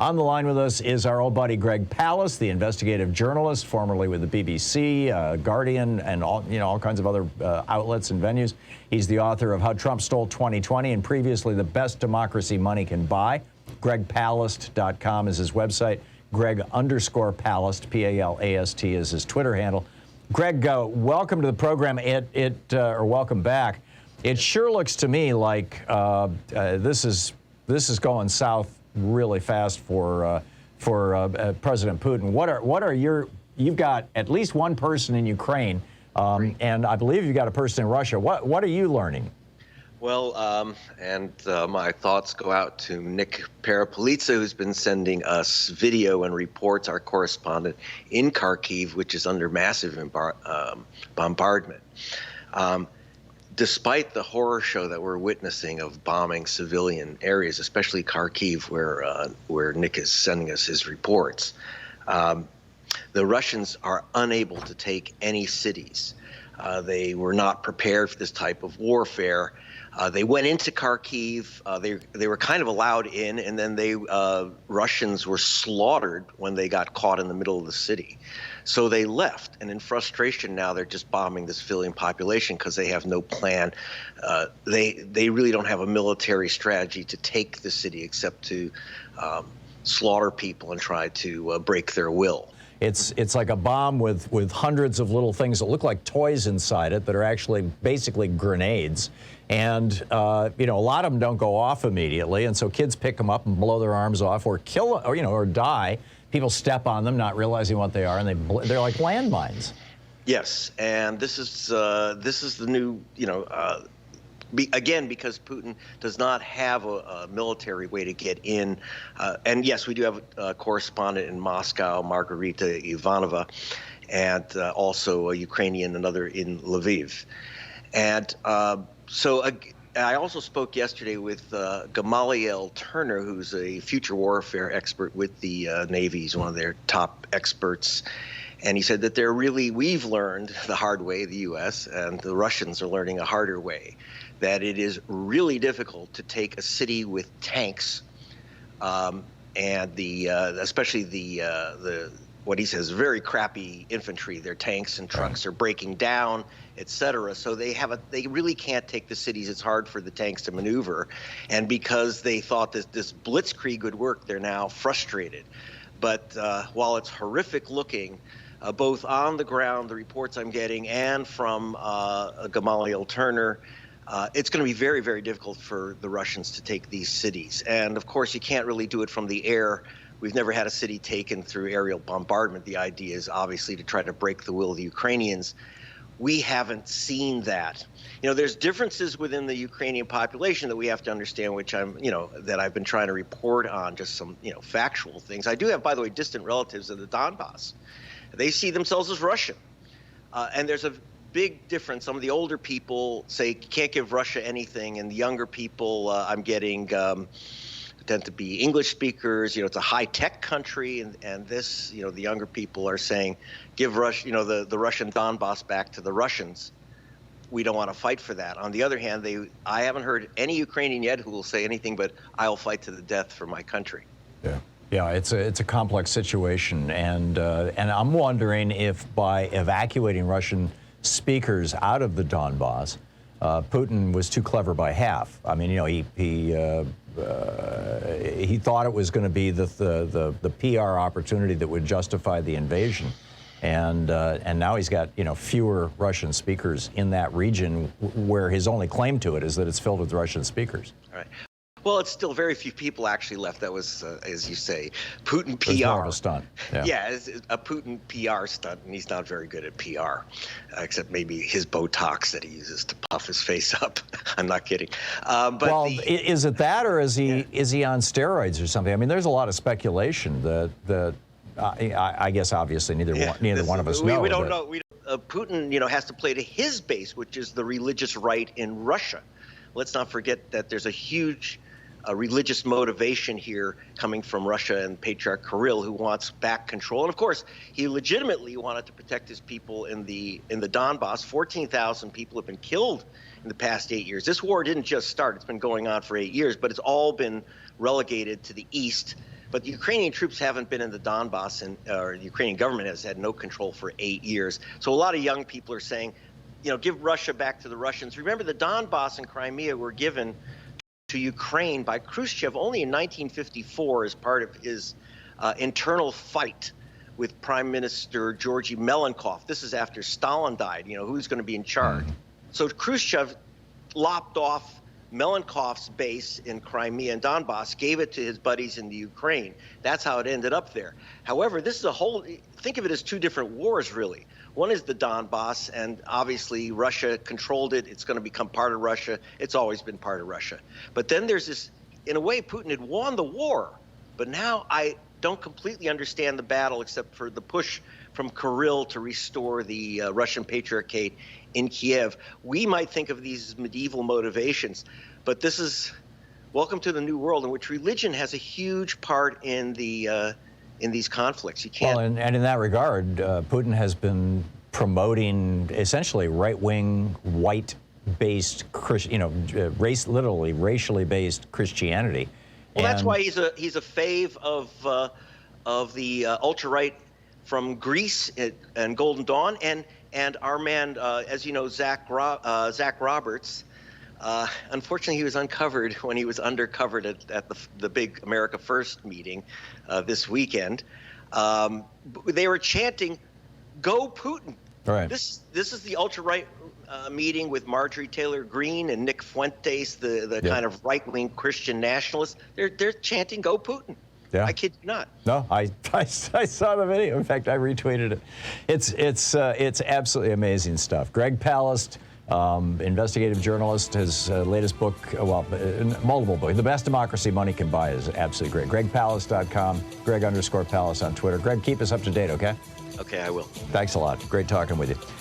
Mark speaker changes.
Speaker 1: On the line with us is our old buddy Greg Palast, the investigative journalist, formerly with the BBC, Guardian, and all kinds of other outlets and venues. He's the author of How Trump Stole 2020 and previously The Best Democracy Money Can Buy. GregPalast.com is his website. Greg_Palast, P-A-L-A-S-T, is his Twitter handle. Greg, welcome to the program. Or welcome back. It sure looks to me like this is going south really fast for President Putin. What are you've got at least one person in Ukraine, and I believe you've got a person in Russia. What are you learning?
Speaker 2: Well, my thoughts go out to Nick Parapolitsa, who's been sending us video and reports, our correspondent in Kyiv, which is under massive bombardment. Despite the horror show that we're witnessing of bombing civilian areas, especially Kyiv, where Nick is sending us his reports, the Russians are unable to take any cities. They were not prepared for this type of warfare. They went into Kyiv. They were kind of allowed in, and then Russians were slaughtered when they got caught in the middle of the city. So they left, and in frustration now they're just bombing the civilian population because they have no plan. They really don't have a military strategy to take the city except to slaughter people and try to break their will.
Speaker 1: It's like a bomb with hundreds of little things that look like toys inside it that are actually basically grenades. And a lot of them don't go off immediately, and so kids pick them up and blow their arms off or kill or die. People step on them, not realizing what they are, and they're like landmines.
Speaker 2: Yes, and this is the new again, because Putin does not have a military way to get in. And yes, we do have a correspondent in Moscow, Margarita Ivanova, and also a Ukrainian, another in Lviv. And so I also spoke yesterday with Gamaliel Turner, who's a future warfare expert with the Navy. He's one of their top experts. And he said that we've learned the hard way, the U.S., and the Russians are learning a harder way, that it is really difficult to take a city with tanks, and especially the what he says very crappy infantry. Their tanks and trucks are breaking down, etc. So they really can't take the cities. It's hard for the tanks to maneuver, and because they thought that this blitzkrieg would work, they're now frustrated. But while it's horrific looking, both on the ground, the reports I'm getting, and from Gamaliel Turner, it's going to be very, very difficult for the Russians to take these cities. And of course, you can't really do it from the air. We've never had a city taken through aerial bombardment. The idea is obviously to try to break the will of the Ukrainians. We haven't seen that. There's differences within the Ukrainian population that we have to understand, which that I've been trying to report on, just some, factual things. I do have, by the way, distant relatives in the Dombras. They see themselves as Russian. And there's a big difference. Some of the older people say you can't give Russia anything, and the younger people I'm getting tend to be English speakers. It's a high-tech country, and this, the younger people are saying, give Russia, the Russian Donbass back to the Russians. We don't want to fight for that. On the other hand, I haven't heard any Ukrainian yet who will say anything but I'll fight to the death for my country.
Speaker 1: Yeah, it's a complex situation, and I'm wondering if by evacuating Russian speakers out of the Donbass, Putin was too clever by half. I mean, he thought it was going to be the PR opportunity that would justify the invasion, and now he's got fewer Russian speakers in that region where his only claim to it is that it's filled with Russian speakers.
Speaker 2: All right. Well, it's still very few people actually left. That was, as you say, Putin PR.
Speaker 1: It was more of a stunt.
Speaker 2: Yeah, it's a Putin PR stunt, and he's not very good at PR, except maybe his Botox that he uses to puff his face up. I'm not kidding.
Speaker 1: Is it that, or is he on steroids or something? I mean, there's a lot of speculation that I guess obviously neither one of us know.
Speaker 2: We don't know. Putin, has to play to his base, which is the religious right in Russia. Let's not forget that there's a huge religious motivation here coming from Russia and Patriarch Kirill, who wants back control. And of course, he legitimately wanted to protect his people in the Donbass. 14,000 people have been killed in the past 8 years. This war didn't just start. It's been going on for 8 years, but it's all been relegated to the east But the Ukrainian troops haven't been in the Donbass, or the Ukrainian government has had no control for 8 years. So a lot of young people are saying, give Russia back to the Russians. Remember, the Donbass and Crimea were given to Ukraine by Khrushchev only in 1954 as part of his internal fight with Prime Minister Georgy Melenkov. This is after Stalin died, who's going to be in charge. So Khrushchev lopped off Melenkov's base in Crimea and Donbass, gave it to his buddies in the Ukraine. That's how it ended up there. However, this is think of it as two different wars, really. One is the Donbass, and obviously Russia controlled it. It's going to become part of Russia. It's always been part of Russia. But then there's this, in a way, Putin had won the war. But now I don't completely understand the battle, except for the push from Kirill to restore the Russian Patriarchate in Kyiv. We might think of these as medieval motivations, but this is welcome to the new world in which religion has a huge part in these conflicts. You can't.
Speaker 1: Well, and in that regard, Putin has been promoting essentially right-wing, white-based, literally racially based Christianity.
Speaker 2: Well, that's why he's a fave of the ultra-right from Greece and Golden Dawn, and our man, as you know, Zach Roberts. Unfortunately, he was uncovered when he was undercover at the big America First meeting this weekend. They were chanting, "Go Putin!"
Speaker 1: Right.
Speaker 2: This is the ultra-right meeting with Marjorie Taylor Greene and Nick Fuentes, the kind of right-wing Christian nationalists. They're chanting, "Go Putin!"
Speaker 1: Yeah.
Speaker 2: I kid you not.
Speaker 1: No, I saw the video. In fact, I retweeted it. It's absolutely amazing stuff. Greg Palast, investigative journalist, his latest book, multiple books. The Best Democracy Money Can Buy is absolutely great. GregPalast.com, Greg_Palast on Twitter. Greg, keep us up to date, okay?
Speaker 2: Okay, I will.
Speaker 1: Thanks a lot. Great talking with you.